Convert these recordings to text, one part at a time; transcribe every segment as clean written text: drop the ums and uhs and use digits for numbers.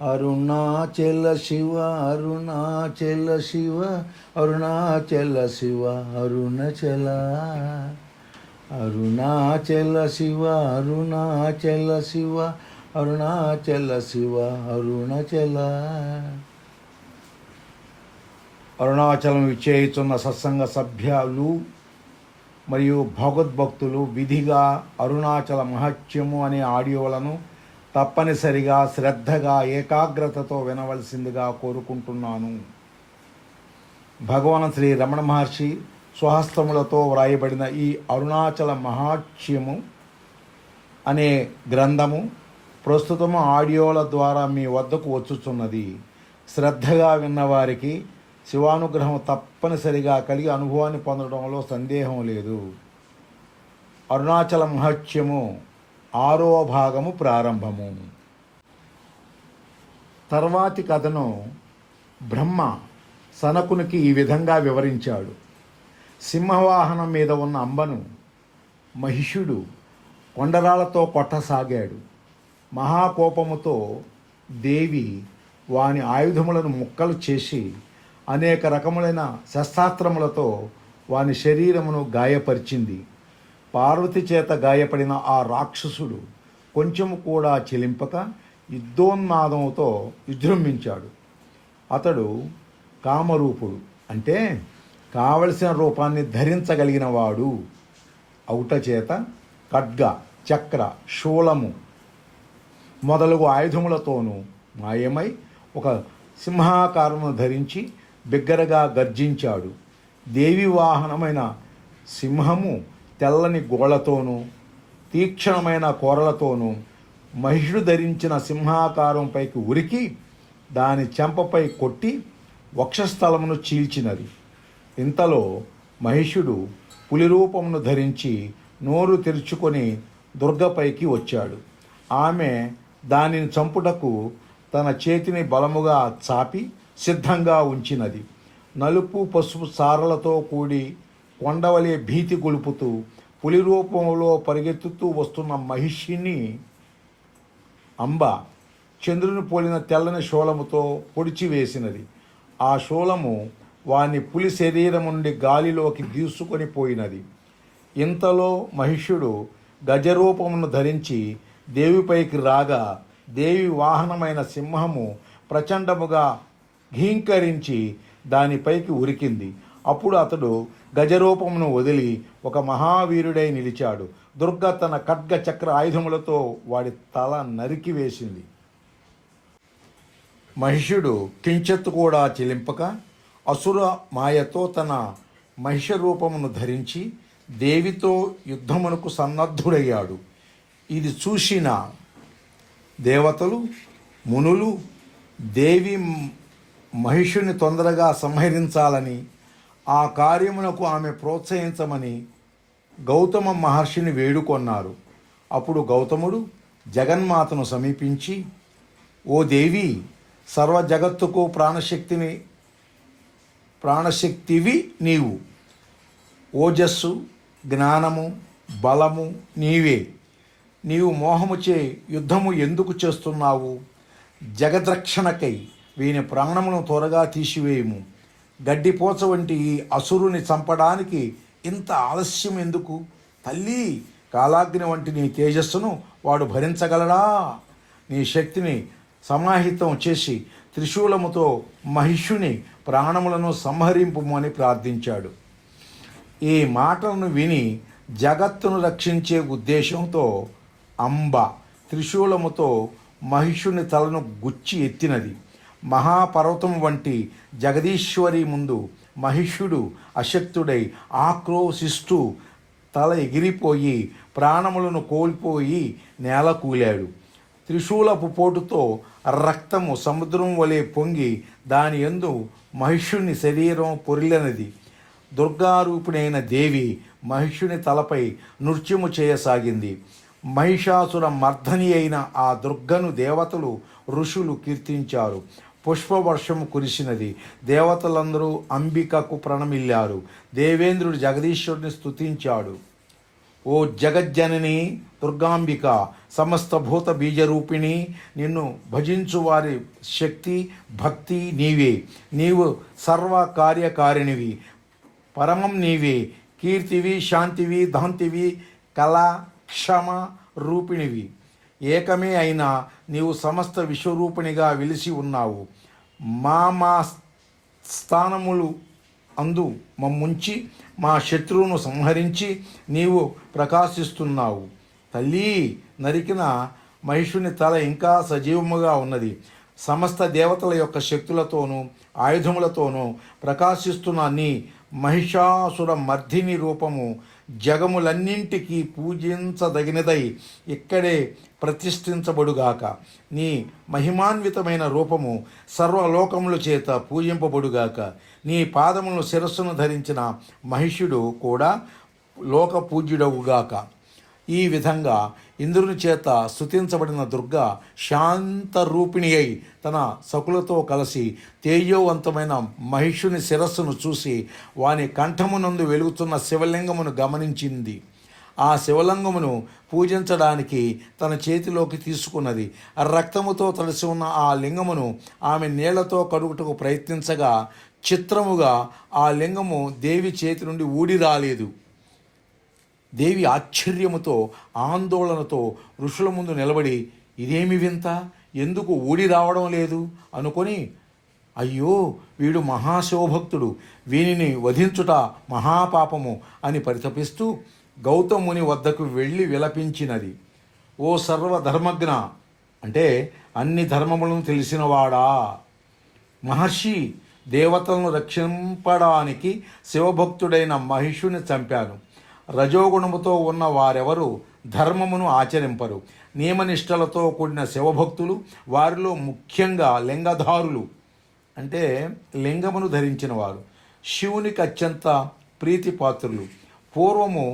అరుణాచల శివ అరుణాచల శివ అరుణాచల శివ అరుణచల అరుణాచల శివ అరుణాచల శివ అరుణాచల శివ అరుణచల. అరుణాచలం విచ్చేయుచున్న సత్సంగ సభ్యులు మరియు భగవద్భక్తులు విధిగా అరుణాచల మహత్యము అనే ఆడియోలను తప్పనిసరిగా శ్రద్ధగా ఏకాగ్రతతో వినవలసిందిగా కోరుకుంటున్నాను. భగవాన్ శ్రీ రమణ మహర్షి స్వహస్తములతో వ్రాయబడిన ఈ అరుణాచల మహాత్మ్యము అనే గ్రంథము ప్రస్తుతము ఆడియోల ద్వారా మీ వద్దకు వచ్చుచున్నది. శ్రద్ధగా విన్నవారికి శివానుగ్రహం తప్పనిసరిగా కలిగి అనుభవాన్ని పొందడంలో సందేహం లేదు. అరుణాచల మహత్యము 6వ భాగము ప్రారంభము. తర్వాతి కథను బ్రహ్మ సనకునికి ఈ విధంగా వివరించాడు. సింహవాహనం మీద ఉన్న అంబను మహిషుడు కొండరాలతో కొట్టసాగాడు. మహాకోపముతో దేవి వాని ఆయుధములను ముక్కలు చేసి అనేక రకములైన శస్త్రాస్త్రములతో వాని శరీరమును గాయపరిచింది. పార్వతి చేత గాయపడిన ఆ రాక్షసుడు కొంచెము కూడా చెలింపక యుద్ధోన్మాదంతో విజృంభించాడు. అతడు కామరూపుడు, అంటే కావలసిన రూపాన్ని ధరించగలిగిన వాడు అవుట చేత ఖడ్గ చక్ర శూలము మొదలగు ఆయుధములతోనూ మాయమై ఒక సింహాకారమును ధరించి బిగ్గరగా గర్జించాడు. దేవి వాహనమైన సింహము తెల్లని గోళ్లతోనూ తీక్షణమైన కోరలతోనూ మహిషుడు ధరించిన సింహాకారంపైకి ఉరికి దాని చెంపపై కొట్టి వక్షస్థలమును చీల్చినది. ఇంతలో మహిషుడు పులి రూపమును ధరించి నోరు తెరుచుకొని దుర్గపైకి వచ్చాడు. ఆమె దానిని చంపుటకు తన చేతిని బలముగా చాపి సిద్ధంగా ఉంచినది. నలుపు పసుపు సారలతో కూడి కొండవలే భీతి గొలుపుతూ పులి రూపంలో పరిగెత్తుతూ వస్తున్న మహిషిని అంబ చంద్రుని పోలిన తెల్లని శూలముతో పొడిచివేసినది. ఆ శూలము వాని పులి శరీరం నుండి గాలిలోకి దూసుకొని పోయినది. ఇంతలో మహిషుడు గజరూపమును ధరించి దేవిపైకి రాగా దేవి వాహనమైన సింహము ప్రచండముగా ఘీంకరించి దానిపైకి ఉరికింది. అప్పుడు అతడు గజరూపమును వదిలి ఒక మహావీరుడై నిలిచాడు. దుర్గ తన ఖడ్గ చక్ర ఆయుధములతో వాడి తల నరికివేసింది. మహిషుడు కించెత్తు కూడా చెలింపక అసుర మాయతో తన మహిష రూపమును ధరించి దేవితో యుద్ధమునకు సన్నద్ధుడయ్యాడు. ఇది చూసిన దేవతలు మునులు దేవి మహిషుని తొందరగా సంహరించాలని ఆ కార్యమునకు ఆమె ప్రోత్సహించమని గౌతమ మహర్షిని వేడుకొన్నారు. అప్పుడు గౌతముడు జగన్మాతను సమీపించి, ఓ దేవి, సర్వ జగత్తుకు ప్రాణశక్తివి నీవు. ఓజస్సు జ్ఞానము బలము నీవే. నీవు మోహముచే యుద్ధము ఎందుకు చేస్తున్నావు? జగద్రక్షణకై వీని ప్రాణమును త్వరగా తీసివేయము. గడ్డిపోచ వంటి ఈ అసురుని చంపడానికి ఇంత ఆలస్యం ఎందుకు? తల్లి, కాలాగ్ని వంటి నీ తేజస్సును వాడు భరించగలడా? నీ శక్తిని సమాహితం చేసి త్రిశూలముతో మహిషుని ప్రాణములను సంహరింపుము అని ప్రార్థించాడు. ఈ మాటలను విని జగత్తును రక్షించే ఉద్దేశంతో అంబ త్రిశూలముతో మహిషుని తలను గుచ్చి ఎత్తినది. మహాపర్వతం వంటి జగదీశ్వరి ముందు మహిషుడు అశక్తుడై ఆక్రోశిస్తూ తల ఎగిరిపోయి ప్రాణములను కోల్పోయి నేల కూలాడు. త్రిశూలపు పోటుతో రక్తము సముద్రం వలె పొంగి దాని యందు మహిషుని శరీరం పొరిలినది. దుర్గారూపిణైన దేవి మహిషుని తలపై నృత్యము చేయసాగింది. మహిషాసుర మర్ధని అయిన ఆ దుర్గను దేవతలు ఋషులు కీర్తించారు. పుష్పవర్షము కురిసినది. దేవతలందరూ అంబికకు ప్రణమిల్లారు. దేవేంద్రుడు జగదీశ్వరుని స్తుతించాడు. ఓ జగజ్జనని దుర్గాంబిక, సమస్త భూత బీజరూపిణి, నిన్ను భజించు వారి శక్తి భక్తి నీవే. నీవు సర్వ కార్యకారిణివి, పరమం నీవే. కీర్తివి, శాంతివి, దాంతివి, కళ, క్షమ రూపిణివి. ఏకమే అయినా నీవు సమస్త విశ్వరూపిణిగా వెలిసి ఉన్నావు. మా స్థానములు అందు మమ్ముంచి మా శత్రువును సంహరించి నీవు ప్రకాశిస్తున్నావు. తల్లి, నరికిన మహిషుని తల ఇంకా సజీవముగా ఉన్నది. సమస్త దేవతల యొక్క శక్తులతోనూ ఆయుధములతోనూ ప్రకాశిస్తున్న నీ మహిషాసుర మర్దిని రూపము జగములన్నింటికీ పూజించదగినదై ఇక్కడే ప్రతిష్ఠించబడుగాక. నీ మహిమాన్వితమైన రూపము సర్వలోకముల చేత పూజింపబడుగాక. నీ పాదములను శిరస్సును ధరించిన మహిషుడు కూడా లోక పూజ్యుడవుగాక. ఈ విధంగా ఇంద్రుని చేత స్తుతించబడిన దుర్గ శాంతరూపిణి అయి తన సకులతో కలిసి తేజోవంతమైన మహిషుని శిరస్సును చూసి వాని కంఠమునందు వెలుగుతున్న శివలింగమును గమనించింది. ఆ శివలింగమును పూజించడానికి తన చేతిలోకి తీసుకున్నది. రక్తముతో తడిసి ఉన్న ఆ లింగమును ఆమె నీళ్లతో కడుగుటకు ప్రయత్నించగా చిత్రముగా ఆ లింగము దేవి చేతి నుండి ఊడి రాలేదు. దేవి ఆశ్చర్యముతో ఆందోళనతో ఋషుల ముందు నిలబడి, ఇదేమి వింత, ఎందుకు ఊడి రావడం లేదు అనుకొని, అయ్యో వీడు మహాశివభక్తుడు, వీనిని వధించుట మహాపాపము అని పరితపిస్తూ గౌతముని వద్దకు వెళ్ళి విలపించినది. ఓ సర్వధర్మజ్ఞ, అంటే అన్ని ధర్మములను తెలిసినవాడా, మహర్షి, దేవతలను రక్షింపడానికి శివభక్తుడైన మహిషుని చంపాను. రజోగుణముతో ఉన్న వారెవరు ధర్మమును ఆచరింపరు. నియమనిష్టలతో కూడిన శివభక్తులు, వారిలో ముఖ్యంగా లింగధారులు, అంటే లింగమును ధరించిన వారు శివునికి అత్యంత ప్రీతిపాత్రులు. పూర్వము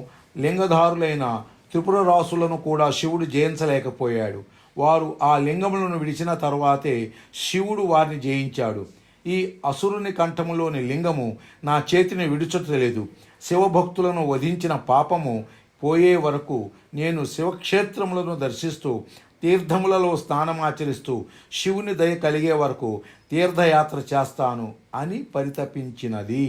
లింగధారులైన త్రిపుర రాసులను కూడా శివుడు జయించలేకపోయాడు. వారు ఆ లింగములను విడిచిన తరువాతే శివుడు వారిని జయించాడు. ఈ అసురుని కంఠములోని లింగము నా చేతిని విడుచుటలేదు. శివభక్తులను వధించిన పాపము పోయే వరకు నేను శివక్షేత్రములను దర్శిస్తూ తీర్థములలో స్నానమాచరిస్తూ శివుని దయ కలిగే వరకు తీర్థయాత్ర చేస్తాను అని పరితపించినది.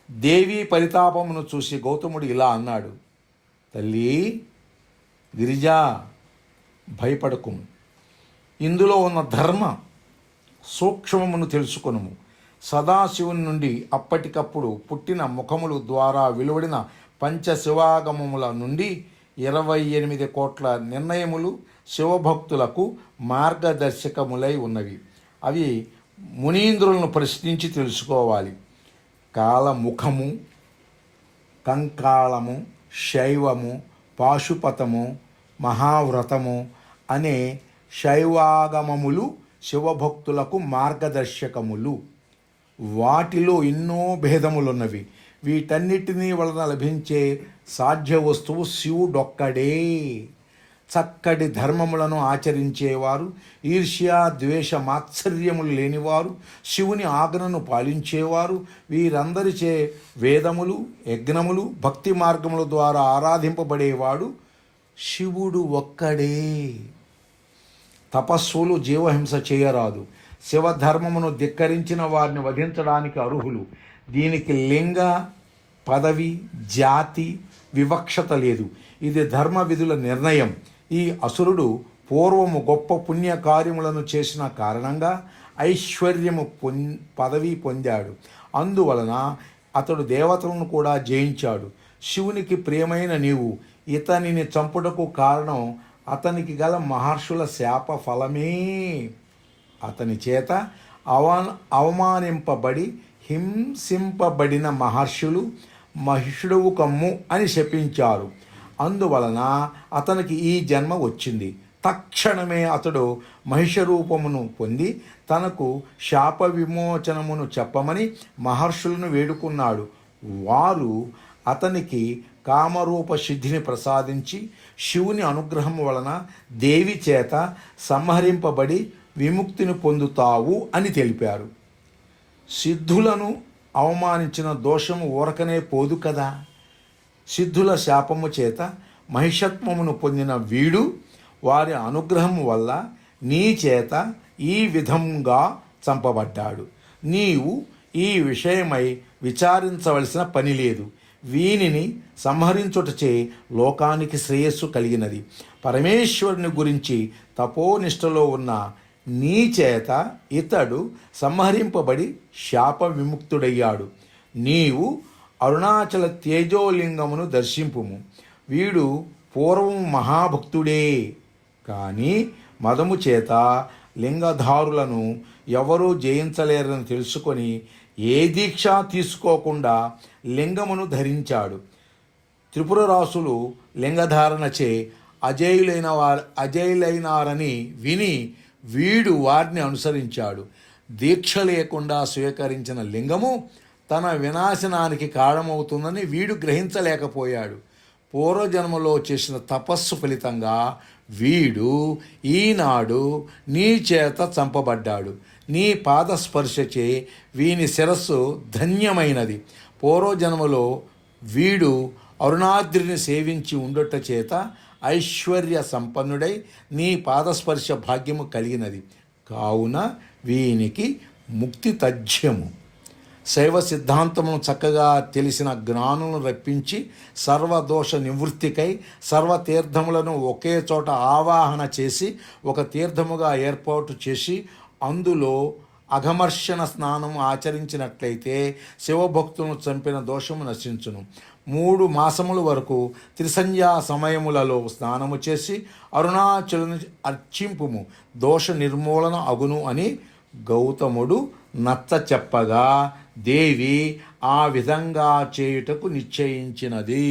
దేవి పరితాపమును చూసి గౌతముడు ఇలా అన్నాడు, తల్లి గిరిజా, భయపడకు. ఇందులో ఉన్న ధర్మ సూక్ష్మమును తెలుసుకొనుము. సదాశివుని నుండి అప్పటికప్పుడు పుట్టిన ముఖముల ద్వారా వెలువడిన పంచశివాగమముల నుండి 28 కోట్ల నిర్ణయములు శివభక్తులకు మార్గదర్శకములై ఉన్నవి. అవి మునీంద్రులను ప్రశ్నించి తెలుసుకోవాలి. కాలముఖము, కంకాళము, శైవము, పాశుపతము, మహావ్రతము అనే శైవాగమములు శివభక్తులకు మార్గదర్శకములు. వాటిలో ఎన్నో భేదములున్నవి. వీటన్నిటినీ వలన లభించే సాధ్య వస్తువు శివుడొక్కడే. చక్కటి ధర్మములను ఆచరించేవారు, ఈర్ష్య ద్వేష మాత్సర్యములు లేనివారు, శివుని ఆజ్ఞను పాలించేవారు, వీరందరిచే వేదములు, యజ్ఞములు, భక్తి మార్గముల ద్వారా ఆరాధింపబడేవాడు శివుడు ఒక్కడే. తపస్సులు జీవహింస చేయరాదు. శివధర్మమును ధిక్కరించిన వారిని వధించడానికి అర్హులు. దీనికి లింగ, పదవి, జాతి వివక్షత లేదు. ఇది ధర్మ విధుల నిర్ణయం. ఈ అసురుడు పూర్వము గొప్ప పుణ్యకార్యములను చేసిన కారణంగా ఐశ్వర్యము పదవి పొందాడు. అందువలన అతడు దేవతలను కూడా జయించాడు. శివునికి ప్రియమైన నీవు ఇతనిని చంపుటకు కారణం అతనికి గల మహర్షుల శాప ఫలమే. అతని చేత అవమానింపబడి హింసింపబడిన మహర్షులు మహిషుడువు కమ్ము అని శపించారు. అందువలన అతనికి ఈ జన్మ వచ్చింది. తక్షణమే అతడు మహిష రూపమును పొంది తనకు శాప విమోచనమును చెప్పమని మహర్షులను వేడుకున్నాడు. వారు అతనికి కామరూప సిద్ధిని ప్రసాదించి శివుని అనుగ్రహం వలన దేవి చేత సంహరింపబడి విముక్తిని పొందుతావు అని తెలిపారు. సిద్ధులను అవమానించిన దోషము ఊరకనే పోదు కదా. సిద్ధుల శాపము చేత మహిషత్వమును పొందిన వీడు వారి అనుగ్రహం వల్ల నీ చేత ఈ విధంగా చంపబడ్డాడు. నీవు ఈ విషయమై విచారించవలసిన పని లేదు. వీనిని సంహరించుటచే లోకానికి శ్రేయస్సు కలిగినది. పరమేశ్వరుని గురించి తపోనిష్టలో ఉన్న నీ చేత ఇతడు సంహరింపబడి శాప విముక్తుడయ్యాడు. నీవు అరుణాచల తేజోలింగమును దర్శింపుము. వీడు పూర్వం మహాభక్తుడే, కానీ మదము చేత లింగధారులను ఎవరూ జయించలేరని తెలుసుకొని ఏ దీక్ష తీసుకోకుండా లింగమును ధరించాడు. త్రిపురరాసులు లింగధారణచే అజేయులైనారని విని వీడు వారిని అనుసరించాడు. దీక్ష లేకుండా స్వీకరించిన లింగము తన వినాశనానికి కారణమవుతుందని వీడు గ్రహించలేకపోయాడు. పూర్వజన్మలో చేసిన తపస్సు ఫలితంగా వీడు ఈనాడు నీ చేత చంపబడ్డాడు. నీ పాదస్పర్శచే వీని శిరస్సు ధన్యమైనది. పూర్వజన్మలో వీడు అరుణాద్రిని సేవించి ఉండుట చేత ఐశ్వర్య సంపన్నుడై నీ పాదస్పర్శ భాగ్యము కలిగినది. కావున వీనికి ముక్తి తథ్యము. శైవ సిద్ధాంతమును చక్కగా తెలిసిన జ్ఞానులను రప్పించి సర్వదోష నివృత్తికై సర్వతీర్థములను ఒకే చోట ఆవాహన చేసి ఒక తీర్థముగా ఏర్పాటు చేసి అందులో అఘమర్షణ స్నానం ఆచరించినట్లయితే శివభక్తులను చంపిన దోషము నశించును. 3 మాసముల వరకు త్రిసంధ్యా సమయములలో స్నానము చేసి అరుణాచలుని అర్చింపుము, దోష నిర్మూలన అగును అని గౌతముడు నచ్చ చెప్పగా దేవి ఆ విధంగా చేయుటకు నిశ్చయించినది.